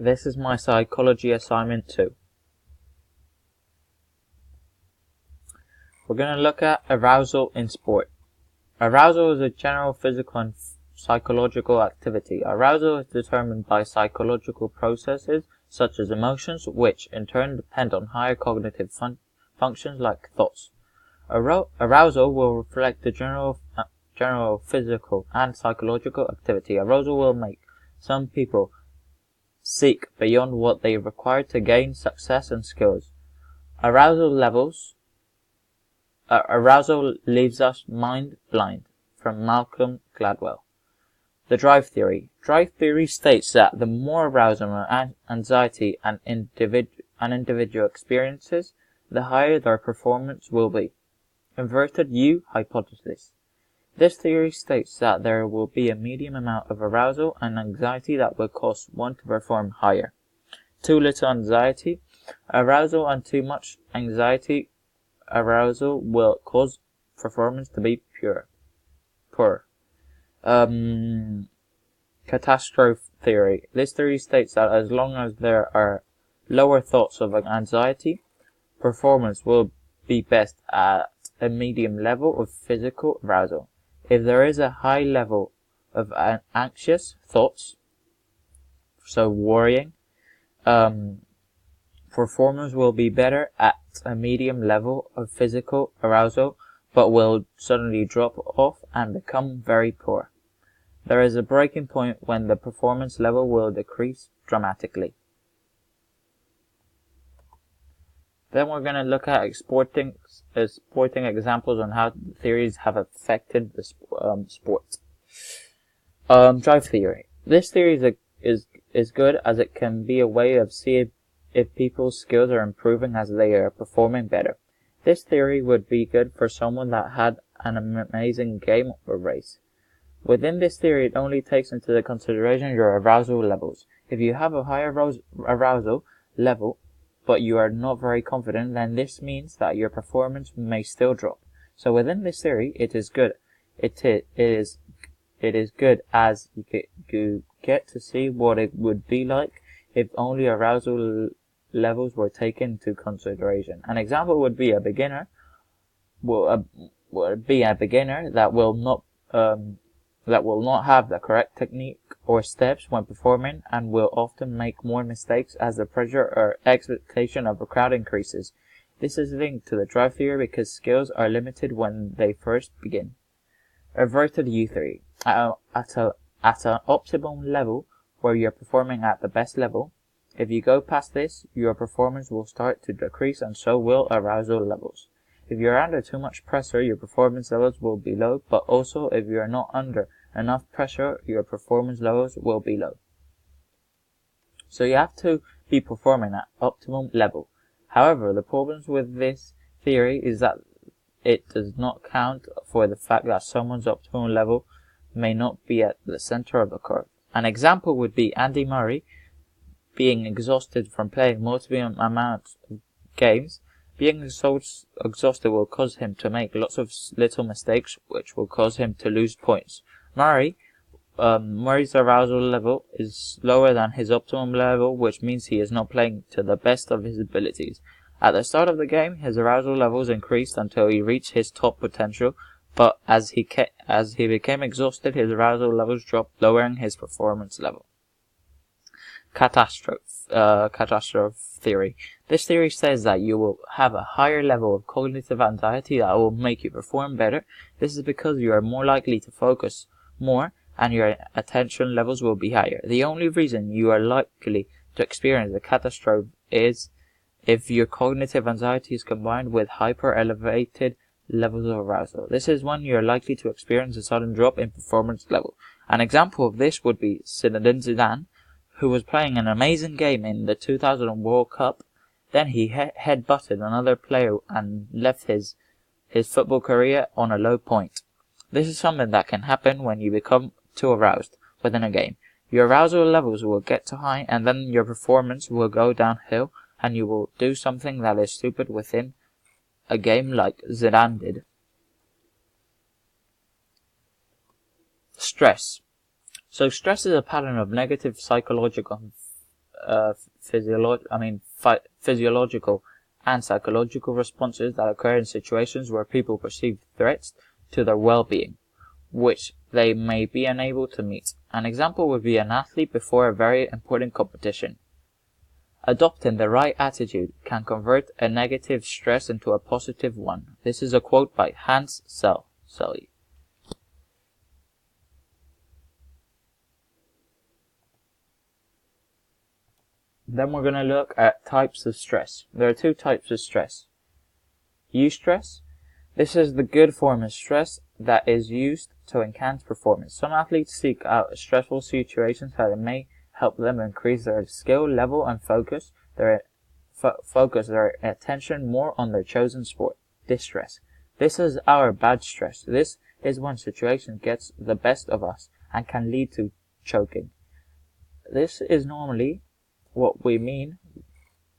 This is my psychology assignment 2. We're going to look at arousal in sport. Arousal is a general physical and psychological activity. Arousal is determined by psychological processes such as emotions, which in turn depend on higher cognitive functions like thoughts. Arousal will reflect the general physical and psychological activity. Arousal will make some people seek beyond what they require to gain success and skills. Arousal leaves us mind blind, from Malcolm Gladwell. The drive theory. Drive theory states that the more arousal and anxiety an individual experiences, the higher their performance will be. Inverted U hypothesis. This theory states that there will be a medium amount of arousal and anxiety that will cause one to perform higher. Too little anxiety, arousal, and too much anxiety arousal will cause performance to be poor. Catastrophe theory. This theory states that as long as there are lower thoughts of anxiety, performance will be best at a medium level of physical arousal. If there is a high level of anxious thoughts, so worrying, performers will be better at a medium level of physical arousal, but will suddenly drop off and become very poor. There is a breaking point when the performance level will decrease dramatically. Then we're going to look at sporting examples on how the theories have affected the sport. Drive theory. This theory is good as it can be a way of seeing if people's skills are improving as they are performing better. This theory would be good for someone that had an amazing game or race. Within this theory, it only takes into consideration your arousal levels. If you have a high arousal level, but you are not very confident, then this means that your performance may still drop. So within this theory, it is good. It is good as you get to see what it would be like if only arousal levels were taken into consideration. An example would be a beginner that will not have the correct technique or steps when performing and will often make more mistakes as the pressure or expectation of a crowd increases. This is linked to the drive theory because skills are limited when they first begin. Inverted U theory. At an optimum level where you're performing at the best level, if you go past this, your performance will start to decrease and so will arousal levels. If you're under too much pressure, your performance levels will be low, but also if you are not under enough pressure, your performance levels will be low. So you have to be performing at optimum level. However, the problems with this theory is that it does not count for the fact that someone's optimum level may not be at the center of the curve. An example would be Andy Murray being exhausted from playing multiple amounts of games. Being exhausted will cause him to make lots of little mistakes, which will cause him to lose points. Murray's arousal level is lower than his optimum level, which means he is not playing to the best of his abilities. At the start of the game, his arousal levels increased until he reached his top potential, but as he became exhausted, his arousal levels dropped, lowering his performance level. Catastrophe theory. This theory says that you will have a higher level of cognitive anxiety that will make you perform better. This is because you are more likely to focus more and your attention levels will be higher. The only reason you are likely to experience a catastrophe is if your cognitive anxiety is combined with hyper elevated levels of arousal. This is when you are likely to experience a sudden drop in performance level. An example of this would be Zinedine Zidane, who was playing an amazing game in the 2000 World Cup. Then he headbutted another player and left his football career on a low point. This is something that can happen when you become too aroused within a game. Your arousal levels will get too high and then your performance will go downhill and you will do something that is stupid within a game like Zidane did. Stress. So stress is a pattern of negative psychological physiological and psychological responses that occur in situations where people perceive threats to their well-being, which they may be unable to meet. An example would be an athlete before a very important competition. Adopting the right attitude can convert a negative stress into a positive one. This is a quote by Hans Selye. Then we're going to look at types of stress. There are two types of stress. Eustress. This is the good form of stress that is used to enhance performance. Some athletes seek out stressful situations that may help them increase their skill level and focus their attention more on their chosen sport. Distress. This is our bad stress. This is when situation gets the best of us and can lead to choking. This is normally what we mean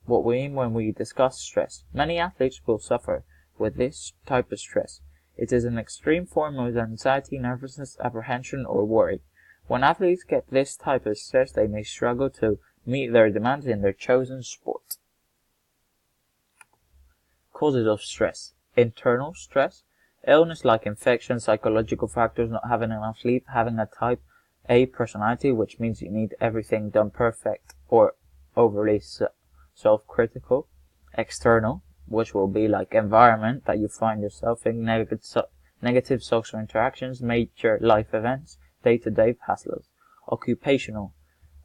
when we discuss stress. Many athletes will suffer with this type of stress. It is an extreme form of anxiety, nervousness, apprehension, or worry. When athletes get this type of stress, they may struggle to meet their demands in their chosen sport. Causes of stress. Internal stress. Illness like infection, psychological factors, not having enough sleep, having a type A personality, which means you need everything done perfect, or overly self-critical. External, which will be like environment that you find yourself in, negative social interactions, major life events, day-to-day hassles. Occupational.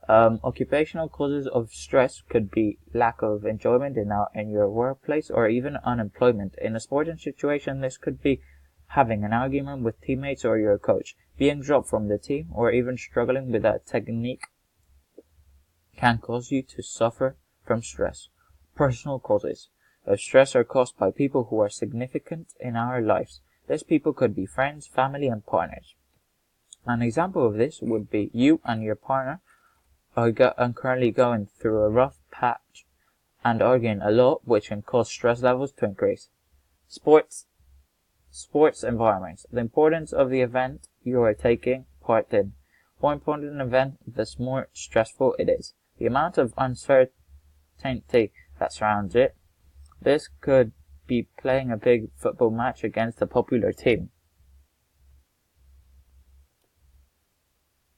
Occupational causes of stress could be lack of enjoyment in your workplace, or even unemployment. In a sporting situation, this could be having an argument with teammates or your coach, being dropped from the team, or even struggling with a technique can cause you to suffer from stress. Personal causes of stress are caused by people who are significant in our lives. These people could be friends, family, and partners. An example of this would be you and your partner are currently going through a rough patch and arguing a lot, which can cause stress levels to increase. Sports environments. The importance of the event you are taking part in. More important an event, the more stressful it is. The amount of uncertainty that surrounds it. This could be playing a big football match against a popular team.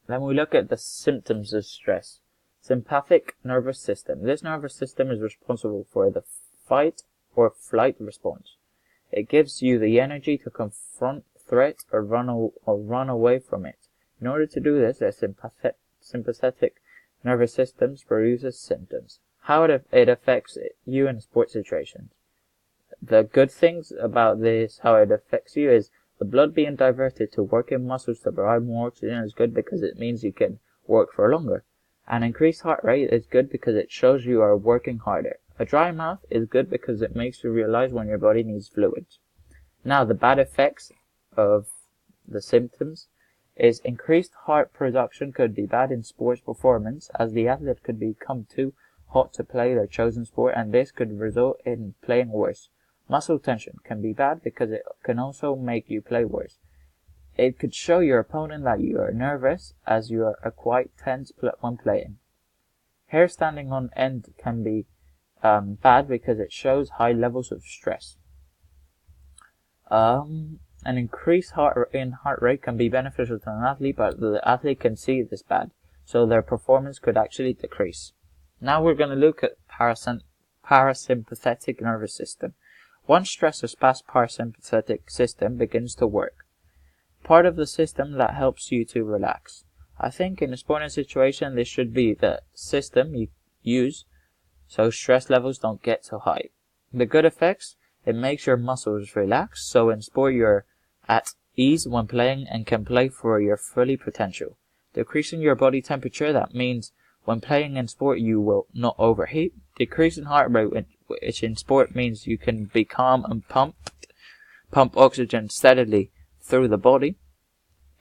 Then we look at the symptoms of stress. Sympathetic nervous system. This nervous system is responsible for the fight or flight response. It gives you the energy to confront threat or run away from it. In order to do this, the sympathetic nervous system produces symptoms. How it affects you in sports situations. The good things about this, how it affects you, is the blood being diverted to working muscles to provide more oxygen is good because it means you can work for longer. An increased heart rate is good because it shows you are working harder. A dry mouth is good because it makes you realize when your body needs fluids. Now, the bad effects of the symptoms is increased heart production could be bad in sports performance, as the athlete could become too hot to play their chosen sport, and this could result in playing worse. Muscle tension can be bad because it can also make you play worse. It could show your opponent that you are nervous, as you are quite tense when playing. Hair standing on end can be bad because it shows high levels of stress. An increased heart rate can be beneficial to an athlete, but the athlete can see this bad, so their performance could actually decrease. Now we're going to look at parasympathetic nervous system. Once stress is past, parasympathetic system begins to work. Part of the system that helps you to relax. I think in a sporting situation, this should be the system you use so stress levels don't get so high. The good effects, it makes your muscles relax, so in sport you're at ease when playing and can play for your fully potential. Decreasing your body temperature, that means when playing in sport you will not overheat. Decreasing heart rate, which in sport means you can be calm and pump oxygen steadily through the body.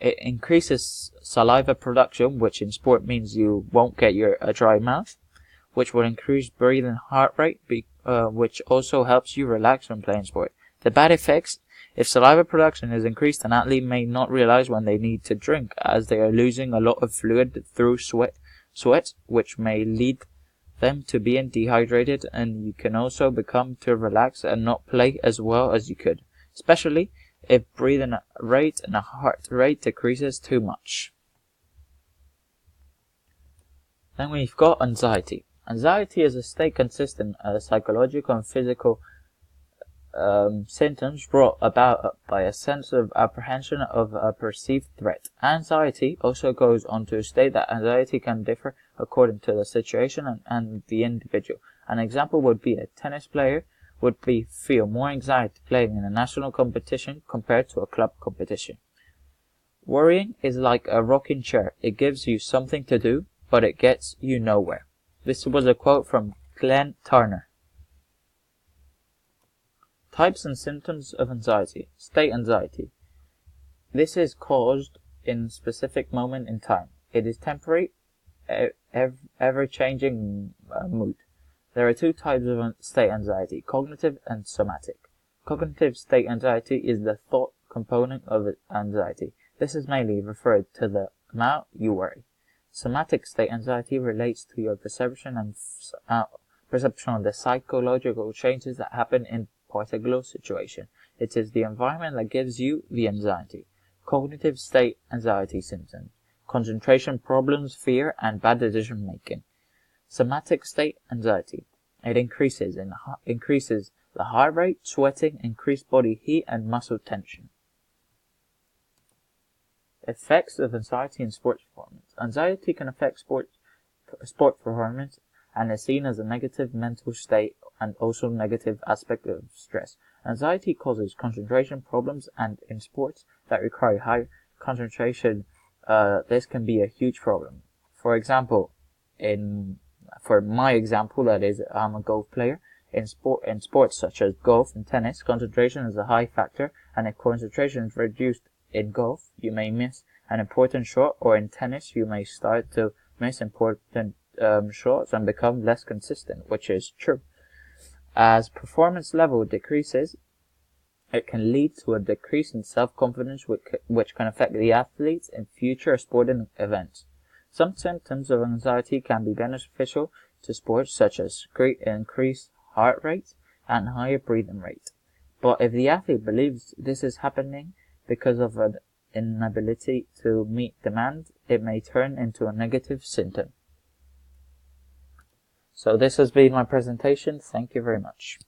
It increases saliva production, which in sport means you won't get a dry mouth, which will increase breathing heart rate, which also helps you relax when playing sport. The bad effects, if saliva production is increased, an athlete may not realize when they need to drink, as they are losing a lot of fluid through sweat, which may lead them to being dehydrated, and you can also become too relaxed and not play as well as you could, especially if breathing rate and heart rate decreases too much. Then we've got anxiety. Anxiety is a state consistent of psychological and physical symptoms brought about by a sense of apprehension of a perceived threat. Anxiety also goes on to state that anxiety can differ according to the situation and the individual. An example would be a tennis player would feel more anxiety playing in a national competition compared to a club competition. Worrying is like a rocking chair. It gives you something to do, but it gets you nowhere. This was a quote from Glenn Turner. Types and symptoms of anxiety. State anxiety. This is caused in specific moment in time. It is temporary, ever-changing mood. There are two types of state anxiety, cognitive and somatic. Cognitive state anxiety is the thought component of anxiety. This is mainly referred to the amount you worry. Somatic state anxiety relates to your perception of the psychological changes that happen in particular situation. It is the environment that gives you the anxiety. Cognitive state anxiety symptoms: concentration problems, fear, and bad decision making. Somatic state anxiety. It increases the heart rate, sweating, increased body heat, and muscle tension. Effects of anxiety in sports performance. Anxiety can affect sport performance and is seen as a negative mental state and also negative aspect of stress. Anxiety causes concentration problems, and in sports that require high concentration, this can be a huge problem. For my example, that is, I'm a golf player. In sports such as golf and tennis, concentration is a high factor, and if concentration is reduced in golf, you may miss an important shot, or in tennis, you may start to miss important shots and become less consistent, which is true. As performance level decreases, it can lead to a decrease in self-confidence, which can affect the athletes in future sporting events. Some symptoms of anxiety can be beneficial to sports, such as increased heart rate and higher breathing rate. But if the athlete believes this is happening because of an inability to meet demand, it may turn into a negative symptom. So this has been my presentation. Thank you very much.